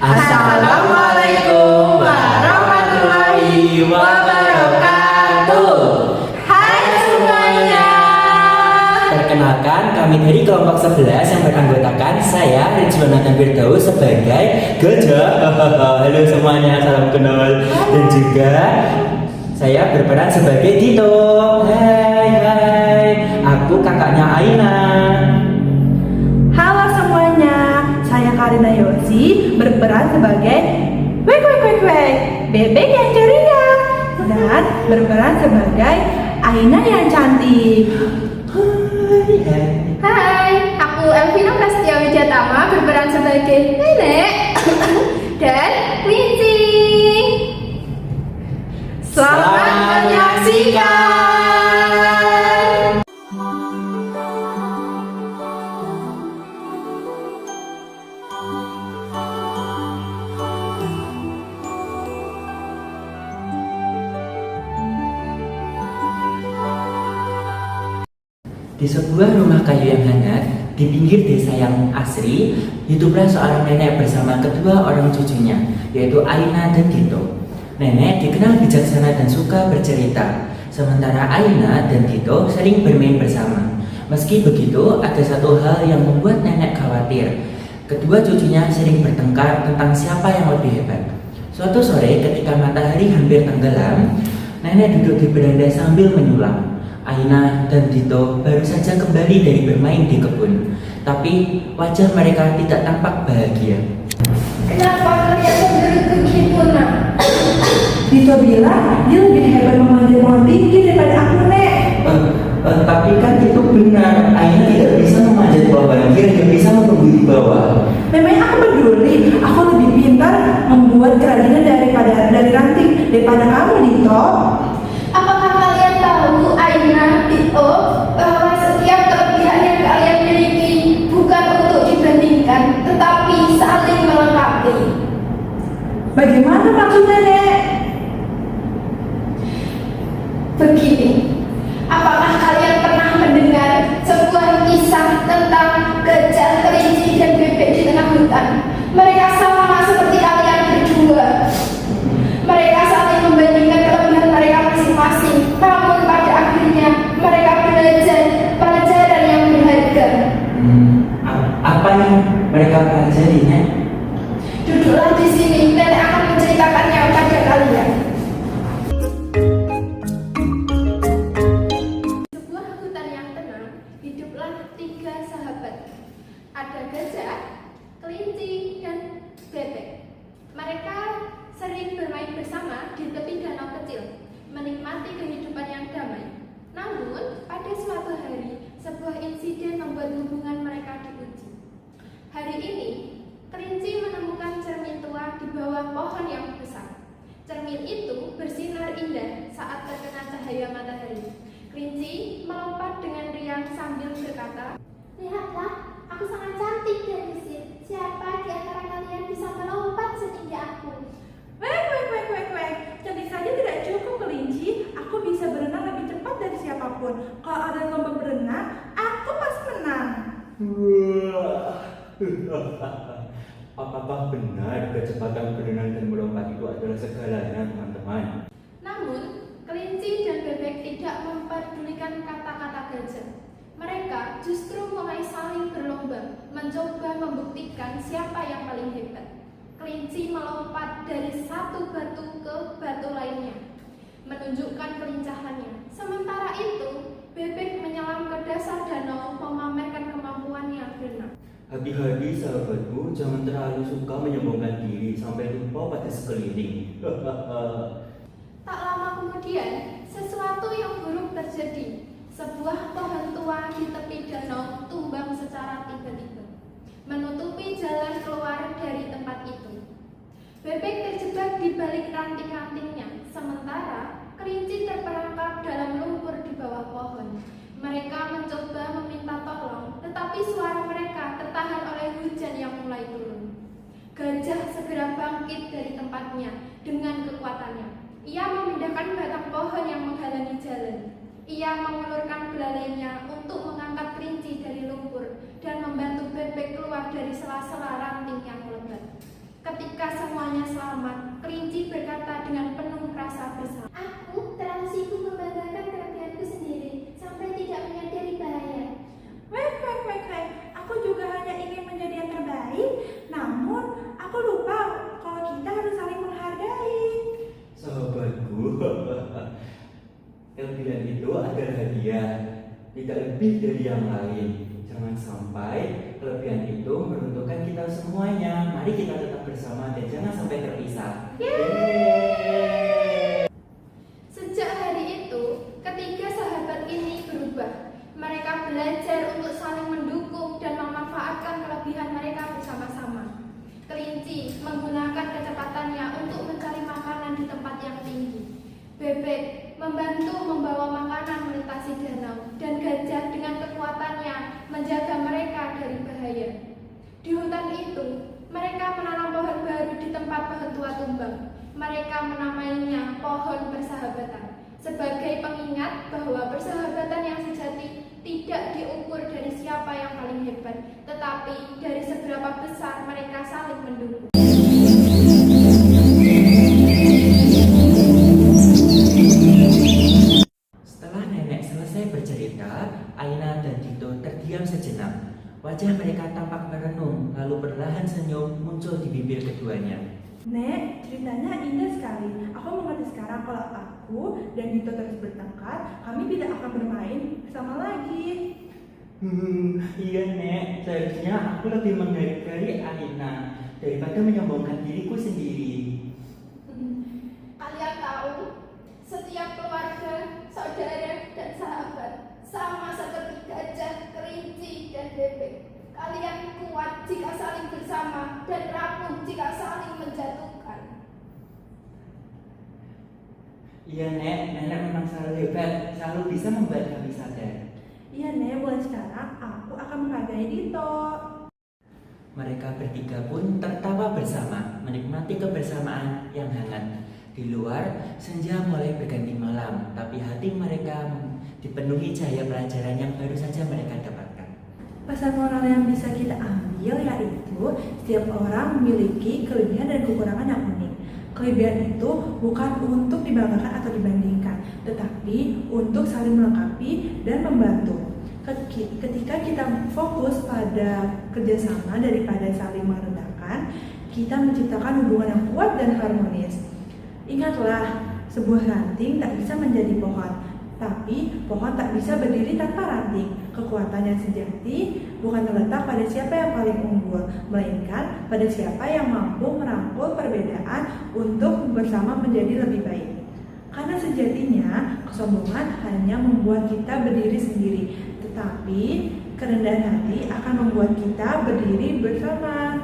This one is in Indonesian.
Assalamualaikum warahmatullahi wabarakatuh. Hai semuanya. Perkenalkan, kami dari kelompok 11 yang beranggotakan saya Rizwan Nathan Firdaus sebagai gajah. Halo semuanya, salam kenal. Dan juga saya berperan sebagai Dito. Hai, aku kakaknya Aina. Halo semuanya, saya Karina Yosi berperan sebagai bebek yang ceria dan berperan sebagai Aina yang cantik. Hai, aku Elvina Prasetya Wijatama berperan sebagai nenek dan kelinci. Selamat menyaksikan. Di sebuah rumah kayu yang hangat, di pinggir desa yang asri, hiduplah seorang nenek bersama kedua orang cucunya, yaitu Aina dan Dito. Nenek dikenal bijaksana dan suka bercerita, sementara Aina dan Dito sering bermain bersama. Meski begitu, ada satu hal yang membuat nenek khawatir. Kedua cucunya sering bertengkar tentang siapa yang lebih hebat. Suatu sore ketika matahari hampir tenggelam, nenek duduk di beranda sambil menyulam. Aina dan Dito baru saja kembali dari bermain di kebun, tapi wajah mereka tidak tampak bahagia. Kenapa kalian cenderung begitu, nak? Dito bilang dia lebih hebat memanjat pohon tinggi daripada aku, Nek. Tapi kan itu benar, Aina tidak bisa memanjat pohon, dia hanya bisa menunggu di bawah. Memangnya aku peduli? Aku lebih pintar membuat kerajinan dari ranting daripada kamu, Dito. Apakah kalian tahu, Aina, Dito, bahwa setiap kelebihan yang kalian miliki bukan untuk dibandingkan, tetapi saling melengkapi? Bagaimana maksudnya, Nek? Begini, apakah kalian pernah mendengar sebuah kisah tentang gajah, kelinci, dan bebek di tengah hutan? Mereka sama seperti kalian berdua. Mereka saling membandingkan kelebihan mereka masing-masing. Namun pada akhirnya mereka belajar pelajaran yang berharga. Apa yang mereka pelajari, Nek? Duduklah di sini, nenek akan menceritakannya pada kalian. Sebuah hutan yang tenang, hiduplah tiga sahabat. Ada gajah, kelinci, dan bebek. Mereka sering bermain bersama di tepi danau kecil, menikmati kehidupan yang damai. Namun, pada suatu hari, sebuah insiden membuat hubungan mereka diuji. Hari ini, kelinci menemukan cermin tua di bawah pohon yang besar. Cermin itu bersinar indah saat terkena cahaya matahari. Kelinci melompat dengan riang sambil berkata, "Lihatlah, aku sangat cantik dan gesit. Siapa di antara kalian bisa melompat setinggi aku?" Cantik saja tidak cukup, kelinci. Aku bisa berenang lebih cepat dari siapapun. Kalau ada lomba berenang, aku pasti menang. Apakah benar kecepatan berenang dan melompat itu adalah segalanya, teman-teman? Namun, kelinci dan bebek tidak memperdulikan kata-kata gajah. Mereka justru mulai saling berlomba, mencoba membuktikan siapa yang paling hebat. Kelinci melompat dari satu batu ke batu lainnya, menunjukkan kelincahannya. Sementara itu, bebek menyelam ke dasar danau memamerkan kemampuannya berenang. Hati-hati sahabatku, jangan terlalu suka menyombongkan diri sampai lupa pada sekeliling. Tak lama kemudian, sesuatu yang buruk terjadi. Sebuah pohon tua di tepi danau tumbang secara tiba-tiba, menutupi jalan keluar dari tempat itu. Bebek terjebak di balik ranting-rantingnya, sementara kelinci terperangkap dalam lumpur di bawah pohon. Mereka mencoba meminta tolong, tetapi suara mereka tertahan oleh hujan yang mulai turun. Gajah segera bangkit dari tempatnya dengan kekuatannya. Ia memindahkan batang pohon yang menghalangi jalan. Ia mengulurkan belalainya untuk mengangkat kelinci dari lumpur dan membantu bebek keluar dari sela-sela ranting yang lebat. Ketika dan itu adalah hadiah, tidak lebih dari yang lain. Jangan sampai kelebihan itu meruntuhkan kita semuanya. Mari kita tetap bersama dan jangan sampai terpisah. Yeay! Sejak hari itu, ketiga sahabat ini berubah. Mereka belajar untuk saling mendukung dan memanfaatkan kelebihan mereka bersama-sama. Kelinci menggunakan kecepatannya untuk mencari makanan di tempat yang tinggi. Bebek membantu membawa makanan melintasi danau, dan gajah dengan kekuatannya menjaga mereka dari bahaya. Di hutan itu, mereka menanam pohon baru di tempat pohon tua tumbang. Mereka menamainya pohon persahabatan, sebagai pengingat bahwa persahabatan yang sejati tidak diukur dari siapa yang paling hebat, tetapi dari seberapa besar mereka saling mendukung. Setelah nenek selesai bercerita, Aina dan Dito terdiam sejenak. Wajah mereka tampak merenung, lalu perlahan senyum muncul di bibir keduanya. Nek, ceritanya indah sekali. Aku mengerti sekarang kalau aku dan Dito terus bertengkar, kami tidak akan bermain bersama lagi. Iya Nek, seharusnya aku lebih menghargai Aina daripada menyombongkan diriku sendiri. Kalian tahu, setiap keluarga, saudara, dan sahabat sama seperti gajah, kelinci, dan bebek. Kalian kuat jika saling bersama dan rapuh jika saling menjatuhkan. Iya Nek, Nenek memang selalu hebat, selalu bisa membuat kami sadar. Iya Nek, mulai sekarang aku akan menghargai Dito. Mereka bertiga pun tertawa bersama, menikmati kebersamaan yang hangat. Di luar, senja mulai berganti malam, tapi hati mereka dipenuhi cahaya pelajaran yang baru saja mereka dapatkan. Pesan moral yang bisa kita ambil yaitu setiap orang memiliki kelebihan dan kekurangan yang unik. Kelebihan itu bukan untuk dibanggakan atau dibandingkan, tetapi untuk saling melengkapi dan membantu. Ketika kita fokus pada kerjasama daripada saling merendahkan, kita menciptakan hubungan yang kuat dan harmonis. Ingatlah, sebuah ranting tak bisa menjadi pohon, tapi pohon tak bisa berdiri tanpa ranting. Kekuatan yang sejati bukan terletak pada siapa yang paling unggul, melainkan pada siapa yang mampu merangkul perbedaan untuk bersama menjadi lebih baik. Karena sejatinya, kesombongan hanya membuat kita berdiri sendiri, tetapi kerendahan hati akan membuat kita berdiri bersama.